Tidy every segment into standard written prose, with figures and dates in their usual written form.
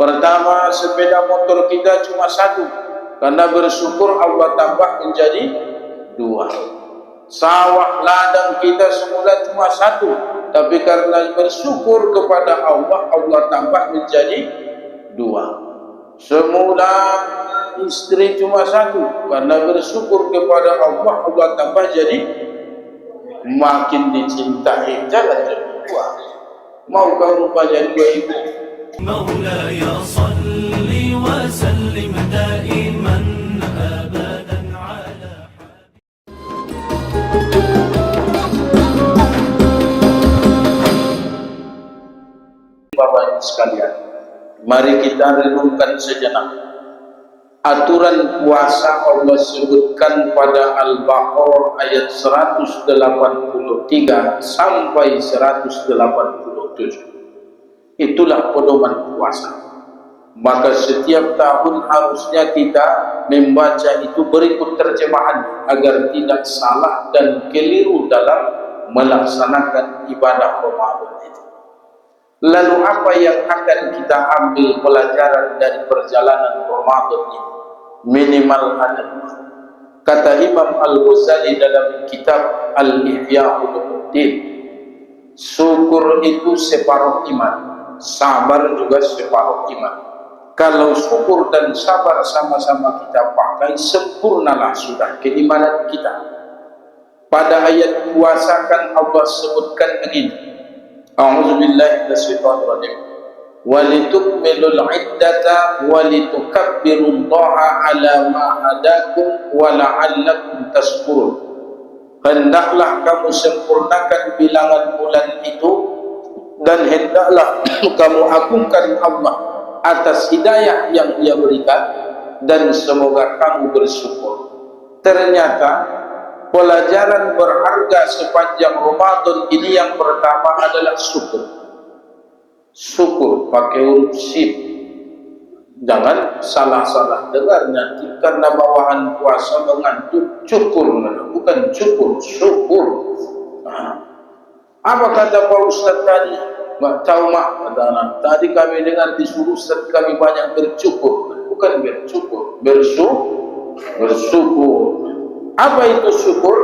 Pertama, sepeda motor kita cuma satu, karena bersyukur Allah tambah menjadi dua. Sawah ladang kita semula cuma satu, tapi karena bersyukur kepada Allah, Allah tambah menjadi dua. Semula istri cuma satu, karena bersyukur kepada Allah, Allah tambah jadi makin dicintai. Jangan jadi dua. Mau kau rupanya dua ibu? مولاي صل وسلم دائما أبدا على Bapak Ibu sekalian, mari kita renungkan sejenak. Aturan puasa Allah sebutkan pada Al-Baqarah ayat 183 sampai 187. Itulah pedoman puasa. Maka setiap tahun harusnya kita membaca itu berikut terjemahan agar tidak salah dan keliru dalam melaksanakan ibadah Ramadan itu. Lalu apa yang akan kita ambil pelajaran dari perjalanan Ramadan ini? Minimal ada. Kata Imam Al-Ghazali dalam kitab Al-Ihya Ulumuddin, syukur itu separuh iman, sabar juga separuh iman. Kalau syukur dan sabar sama-sama kita pakai, sempurnalah sudah keimanan kita. Pada ayat puasa kan Allah sebutkan begini, A'udzubillahi minasyaitonirrajim, walitukmilul iddata walitukabbirullaha ala ma hadakum wa la'allakum tashkurun. Hendaklah kamu sempurnakan bilangan bulan itu, dan hendaklah kamu agungkan Allah atas hidayah yang Dia berikan, dan semoga kamu bersyukur. Ternyata pelajaran berharga sepanjang Ramadan ini yang pertama adalah syukur. Syukur pakai huruf syin. Jangan salah-salah dengar nanti, karena bawaan puasa mengantuk. Syukur, bukan syukur, syukur. Apa kata Pak Ustaz tadi? Mak tahu mak, kata anak. Tadi kami dengar disuruh Ustaz kami banyak bersyukur. Bukan bersyukur, bersyukur. Apa itu syukur?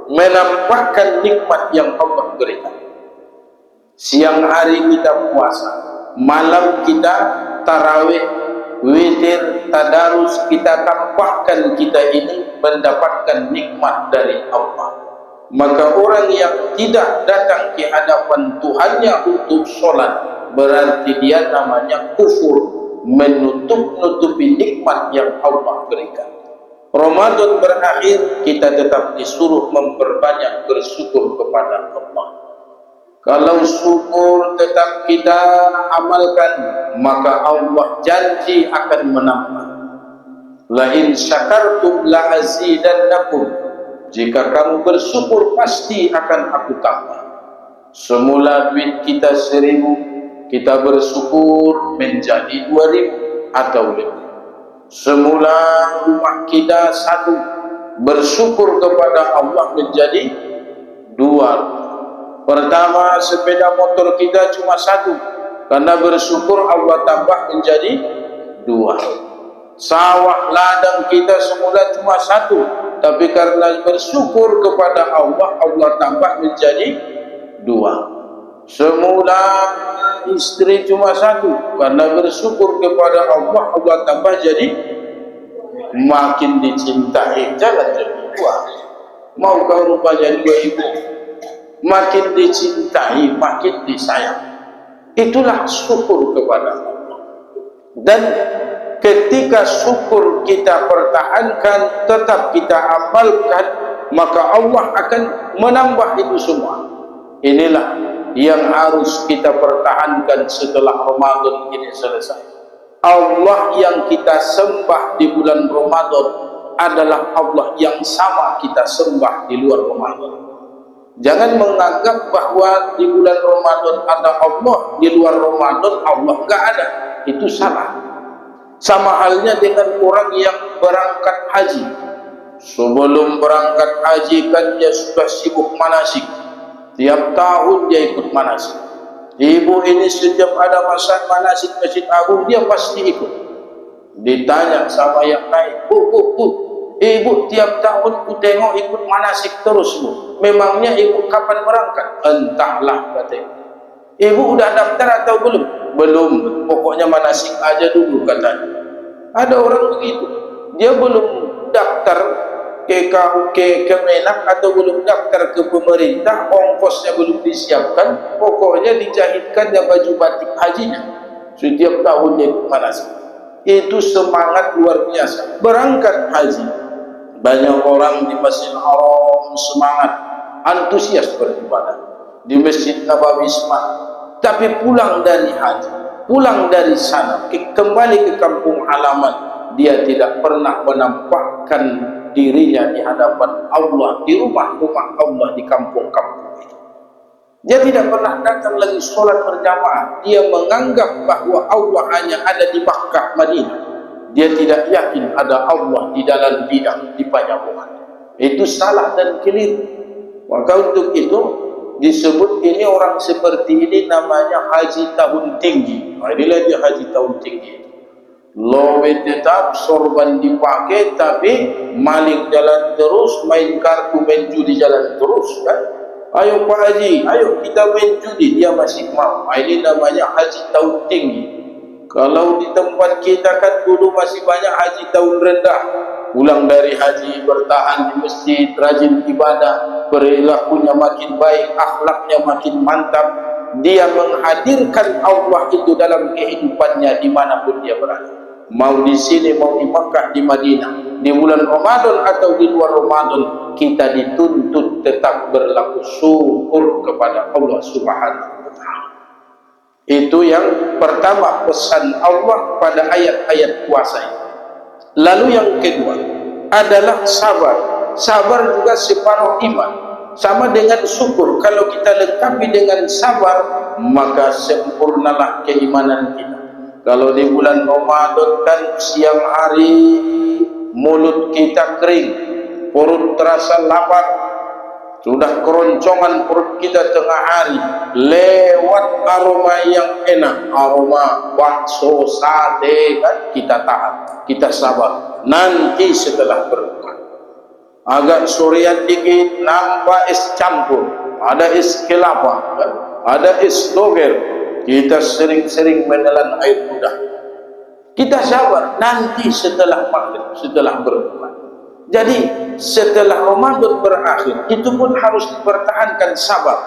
Menampakkan nikmat yang Allah berikan. Siang hari kita puasa, malam kita tarawih, witir, tadarus, kita tampakkan kita ini mendapatkan nikmat dari Allah. Maka orang yang tidak datang ke hadapan Tuhannya untuk sholat, berarti dia namanya kufur, menutup-nutupi nikmat yang Allah berikan. Ramadan berakhir, kita tetap disuruh memperbanyak bersyukur kepada Allah. Kalau syukur tetap kita amalkan, maka Allah janji akan menambah. La in syakartum la azidannakum. Jika kamu bersyukur, pasti akan aku tambah. Semula duit kita 1.000, kita bersyukur menjadi 2.000 atau lebih. Semula rumah kita 1, bersyukur kepada Allah menjadi 2. Pertama, sepeda motor kita cuma 1, karena bersyukur Allah tambah menjadi 2. Sawah ladang kita semula cuma 1, tapi karena bersyukur kepada Allah, Allah tambah menjadi 2. Semula istri cuma 1, karena bersyukur kepada Allah, Allah tambah jadi makin dicintai. Jangan jadi 2. Mau kau rupanya 2 ibu? Makin dicintai, makin disayang. Itulah syukur kepada Allah. Dan ketika syukur kita pertahankan, tetap kita amalkan, maka Allah akan menambah itu semua. Inilah yang harus kita pertahankan setelah Ramadan ini selesai. Allah yang kita sembah di bulan Ramadan adalah Allah yang sama kita sembah di luar Ramadan. Jangan menganggap bahwa di bulan Ramadan ada Allah, di luar Ramadan Allah enggak ada. Itu salah. Sama halnya dengan orang yang berangkat haji. Sebelum berangkat haji kan dia sudah sibuk manasik. Tiap tahun dia ikut manasik. Ibu ini setiap ada masa manasik Masjid Agung dia pasti ikut. Ditanya sama yang lain, Bu, ibu tiap tahun ku tengok ikut manasik terus Bu. Memangnya ibu kapan berangkat? Entahlah katanya. Ibu udah daftar atau belum? Belum, pokoknya manasik aja dulu katanya. Ada orang begitu, dia belum daftar ke Kemenak atau belum daftar ke pemerintah, ongkosnya belum disiapkan, pokoknya dijahitkan dia baju batik hajinya. Setiap tahun dia manasik. Itu semangat luar biasa. Berangkat haji, banyak orang di Masjidil Haram semangat, antusias beribadah. Di Masjid Nabawi semangat. Tapi pulang dari haji, pulang dari sana, kembali ke kampung halaman, dia tidak pernah menampakkan dirinya di hadapan Allah, di rumah-rumah Allah, di kampung-kampung itu. Dia tidak pernah datang lagi sholat berjamaah. Dia menganggap bahwa Allah hanya ada di Makkah, Madinah. Dia tidak yakin ada Allah di dalam bidang, di Pajamuan. Itu salah dan keliru. Maka untuk itu disebut ini orang seperti ini namanya haji tahun tinggi. Inilah dia haji tahun tinggi. Lowe tetap, sorban dipakai, tapi maling jalan terus, main kartu, main judi jalan terus kan? Ayo Pak Haji, ayo kita main judi, dia masih mau. Ini namanya haji tahun tinggi. Kalau di tempat kita kan dulu masih banyak haji tahun rendah. Pulang dari haji, bertahan di masjid, rajin ibadah, perilakunya makin baik, akhlaknya makin mantap. Dia menghadirkan Allah itu dalam kehidupannya dimanapun dia berada. Mau di sini, mau di Makkah, di Madinah, di bulan Ramadan atau di luar Ramadan, kita dituntut tetap berlaku syukur kepada Allah Subhanahu wa Ta'ala. Itu yang pertama, pesan Allah pada ayat-ayat puasa ini. Lalu yang kedua adalah sabar. Sabar juga separuh iman, sama dengan syukur. Kalau kita lengkapi dengan sabar, maka sempurnalah keimanan kita. Kalau di bulan Ramadan kan siang hari mulut kita kering, perut terasa lapar, sudah keroncongan perut kita tengah hari, lewat aroma yang enak, aroma bakso, sate kan, kita tahan, kita sabar. Nanti setelah berbuka agak sorean dikit, nampak es campur, ada es kelapa kan? Ada es doger. Kita sering-sering menelan air muda. Kita sabar nanti setelah maghrib, setelah berbuka. Jadi setelah Ramadan berakhir, itu pun harus dipertahankan sabar,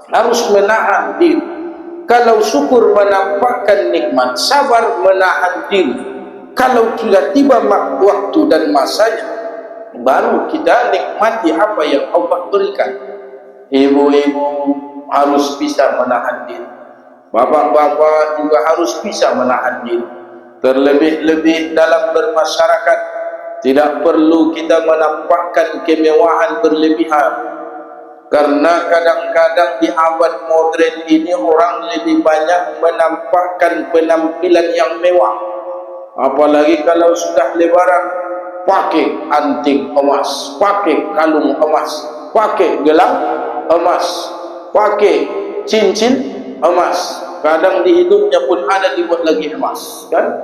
harus menahan diri. Kalau syukur menampakkan nikmat, sabar menahan diri. Kalau sudah tiba waktu dan masanya, baru kita nikmati apa yang Allah berikan. Ibu-ibu harus bisa menahan diri. Bapak-bapak juga harus bisa menahan diri. Terlebih-lebih dalam bermasyarakat, tidak perlu kita menampakkan kemewahan berlebihan. Karena kadang-kadang di abad modern ini orang lebih banyak menampakkan penampilan yang mewah. Apalagi kalau sudah lebaran, pakai anting emas, pakai kalung emas, pakai gelang emas, pakai cincin emas. Kadang di hidungnya pun ada dibuat lagi emas kan?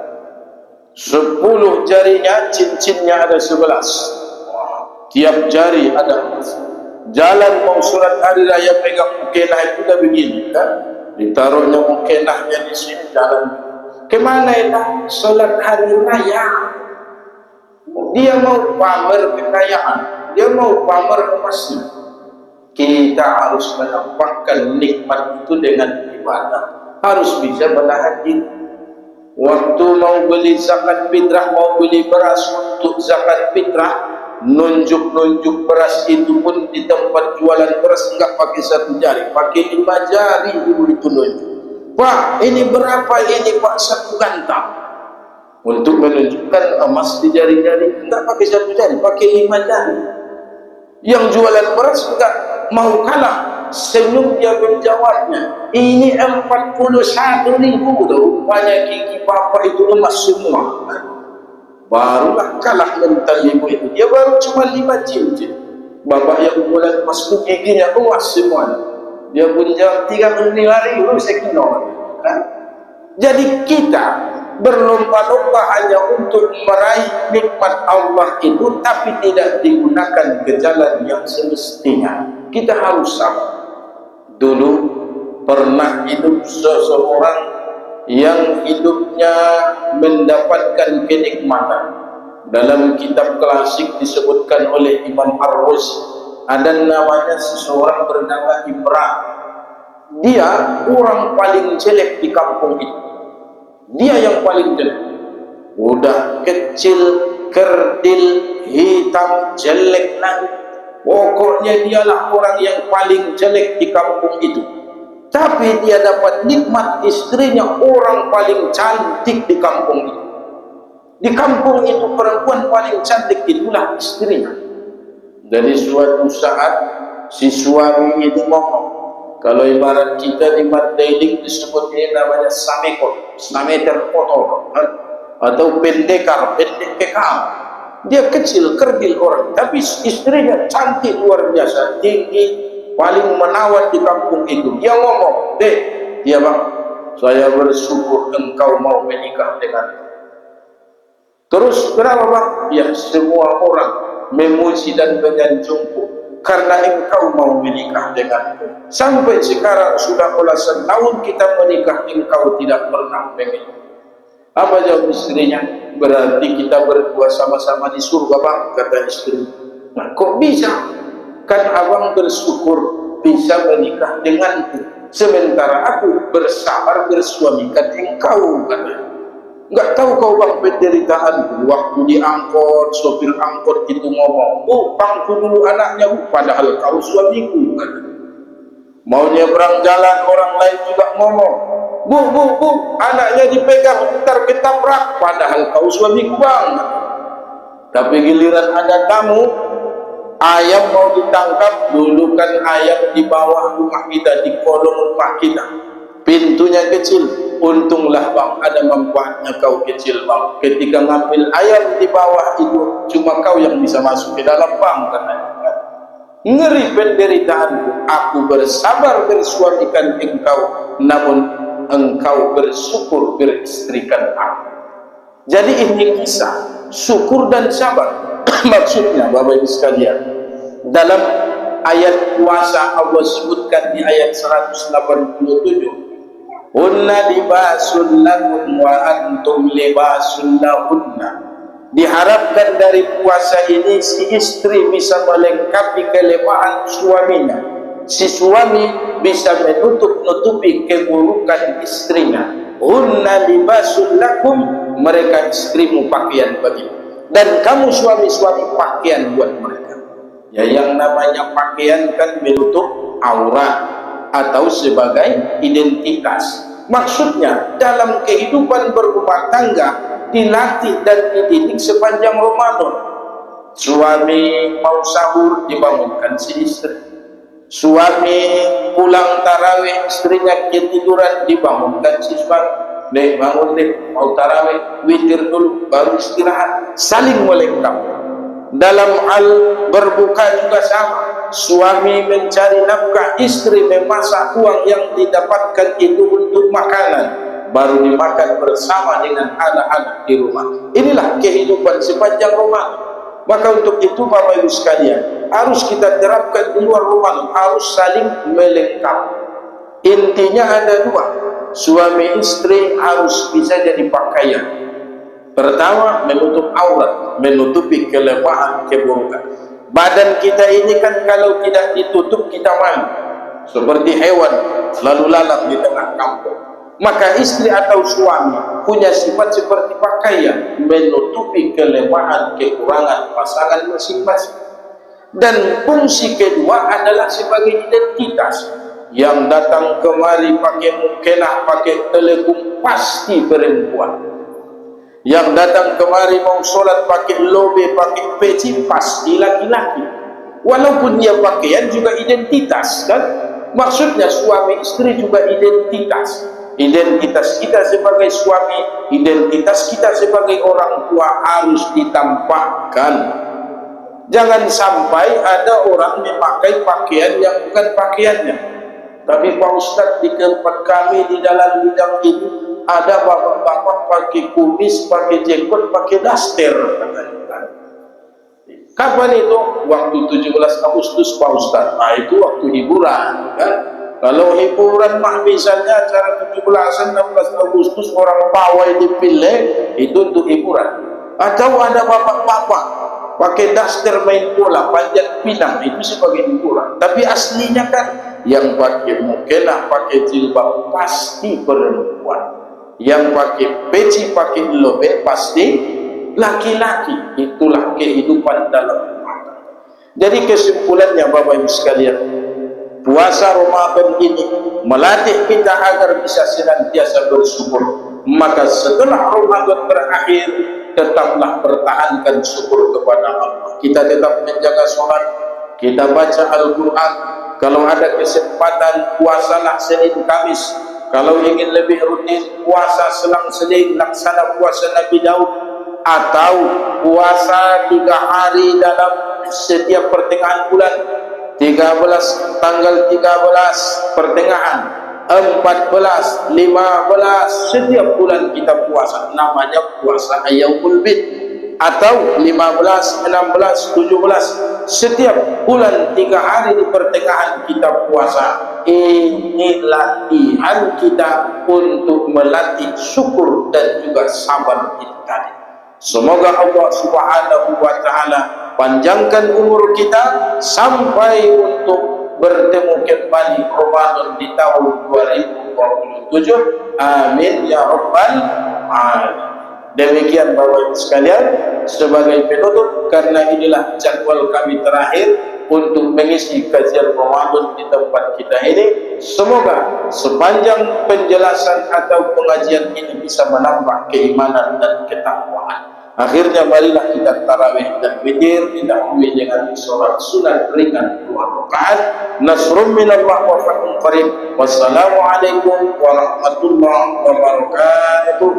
10 jarinya, cincinnya ada 11. Tiap jari ada emas. Jalan mau sholat hari raya pegang mukenah itu dah begini kan? Ditaruhnya mukenahnya di sini, jalan kemana itu? Sholat hari raya. Dia mau pamer kekayaan, dia mau pamer emasnya. Kita harus menampakkan nikmat itu dengan ibadah, harus bisa menahan diri. Waktu mau beli zakat fitrah, mau beli beras untuk zakat fitrah, nunjuk-nunjuk beras itu pun di tempat jualan beras enggak pakai 1 jari, pakai 5 jari dulu itu nunjuk. Pak, ini berapa ini Pak? 1 gantang. Untuk menunjukkan emas di jari-jari, enggak pakai 1 jari, pakai 5 jari. Yang jualan beras enggak mau kalah, senyum dia menjawabnya, ini 41.000 rupanya gigi bapak itu emas semua. Barulah kalah mental ibu itu. Dia baru cuma 5 cincin, bapak yang jualan emas giginya emas semua. Dia pun jawab 30 hari dulu sekino. Kan? Jadi kita berlomba-lomba hanya untuk meraih nikmat Allah itu, tapi tidak digunakan ke jalan yang semestinya. Kita harus sabar. Dulu pernah hidup seseorang yang hidupnya mendapatkan kenikmatan. Dalam kitab klasik disebutkan oleh Imam Ar-Razi, ada namanya seseorang bernama Imran. Dia orang paling jelek di kampung itu. Dia yang paling jelek. Udah kecil, kerdil, hitam, jelek nanti. Pokoknya dialah orang yang paling jelek di kampung itu. Tapi dia dapat nikmat istrinya orang paling cantik di kampung itu. Di kampung itu perempuan paling cantik itulah istrinya. Dari suatu saat si suami ini ngomong, kalau ibarat kita di Mandailing disebut ini namanya samekot, sameter kotor, atau pendekar, pendek kekal. Dia kecil, kerdil orang, tapi istrinya cantik luar biasa, tinggi, paling menawan di kampung itu. Dia ngomong, "Dek, dia bang, saya bersyukur engkau mau menikah denganku." Terus kenapa bang? Ya, semua orang memuji dan menyanjungku karena engkau mau menikah denganku. Sampai sekarang sudah belasan tahun kita menikah, engkau tidak pernah pengen. Apa jawab istrinya? Berarti kita berdua sama-sama di surga bang, kata istri. Nah, kok bisa? Kan abang bersyukur bisa menikah denganku, sementara aku bersabar bersuamikan engkau, katanya. Enggak tahu kau bang penderitaanku waktu diangkut, sopir angkut itu ngomong, "Bu, pangku dulu anaknya bu," padahal kau suamiku, katanya. Mau nyebrang jalan orang lain juga ngomong, Bu, anaknya dipegang, ntar ketabrak, padahal kau suamiku bang. Tapi giliran ada tamu, ayam mau ditangkap, dulu kan ayam di bawah rumah kita, di kolong rumah kita, pintunya kecil. Untunglah bang, ada manfaatnya kau kecil bang. Ketika ngambil ayam di bawah itu, cuma kau yang bisa masuk ke dalam bang, katanya. Ngeri penderitaanku, aku bersabar bersuamikan engkau, namun engkau bersyukur beristrikan aku. Jadi ini kisah syukur dan sabar. Maksudnya Bapak Ibu sekalian, dalam ayat puasa Allah sebutkan di ayat 187, "Hunna libasun lakum wa antum libasun lahunna." Diharapkan dari puasa ini si istri bisa melengkapi kelemahan suaminya, si suami bisa menutup-nutupi keburukan istrinya. Hunna libasul lakum, mereka istrimu pakaian bagimu, dan kamu suami-suami pakaian buat mereka. Ya, yang namanya pakaian kan menutup aurat atau sebagai identitas. Maksudnya dalam kehidupan berumah tangga dilatih dan dididik sepanjang Ramadan. Suami mau sahur dibangunkan si istri. Suami pulang tarawih, istrinya ketiduran dibangunkan si suami. "Dek, bangun dek, mau tarawih, witir dulu baru istirahat." Saling melengkapi. Dalam hal berbuka juga sama. Suami mencari nafkah, istri memasak uang yang didapatkan itu untuk makanan, baru dimakan bersama dengan anak-anak di rumah. Inilah kehidupan sepanjang Ramadan. Maka untuk itu Bapak Ibu sekalian, harus kita terapkan di luar Ramadan, harus saling melengkapi. Intinya ada dua, suami istri harus bisa jadi pakaian. Pertama, menutup aurat, menutupi kelemahan, keburukan. Badan kita ini kan kalau tidak ditutup kita malu, seperti hewan lalu lalang di tengah kampung. Maka istri atau suami punya sifat seperti pakaian, menutupi kelemahan, kekurangan pasangan masing-masing. Dan fungsi kedua adalah sebagai identitas. Yang datang kemari pakai mukenah, pakai telegung, pasti perempuan. Yang datang kemari mau sholat pakai lobe, pakai peci, pasti laki-laki. Walaupun dia pakaian juga identitas, kan? Maksudnya suami istri juga identitas. Identitas kita sebagai suami, identitas kita sebagai orang tua harus ditampakkan. Jangan sampai ada orang memakai pakaian yang bukan pakaiannya. Tapi Pak Ustaz di tempat kami di dalam bidang ini ada bapak-bapak pakai kumis, pakai jenggot, pakai daster. Kapan itu? Waktu 17 Agustus Pak Ustaz. Nah itu waktu hiburan kan? Kalau hiburan mah misalnya acara 17-an 16 Agustus orang pawai dipilih, itu untuk hiburan. Atau ada bapak-bapak pakai daster main bola, panjat pinang, itu sebagai hiburan. Tapi aslinya kan yang pakai mukena, pakai jilbab pasti perempuan. Yang pakai peci, pakai lobe pasti laki-laki. Itulah kehidupan dalam rumah. Jadi kesimpulannya Bapak Ibu sekalian, puasa Ramadan ini melatih kita agar bisa senantiasa bersyukur. Maka setelah Ramadan berakhir, tetaplah pertahankan syukur kepada Allah. Kita tetap menjaga sholat, kita baca Al-Quran. Kalau ada kesempatan, puasalah Senin Kamis. Kalau ingin lebih rutin, puasa selang Senin, laksana puasa Nabi Daud. Atau puasa 3 hari dalam setiap pertengahan bulan. 13, tanggal 13 pertengahan, 14, 15, setiap bulan kita puasa. Namanya puasa Ayyamul Bid. Atau 15, 16, 17, setiap bulan 3 hari di pertengahan kita puasa. Ini latihan kita untuk melatih syukur dan juga sabar itu tadi. Semoga Allah Subhanahu wa Ta'ala panjangkan umur kita sampai untuk bertemu kembali Ramadan di tahun 2027. Amin ya rabbal alamin. Demikian Bapak Ibu sekalian, sebagai penutup, karena inilah jadwal kami terakhir untuk mengisi kajian Ramadan di tempat kita ini. Semoga sepanjang penjelasan atau pengajian ini bisa menambah keimanan dan ketakwaan. Akhirnya marilah kita tarawih dan witir didahului dengan sholat sunat ringan 2 rakaat. Nasrun minallah wa fathun qarib. Wassalamualaikum warahmatullahi wabarakatuh.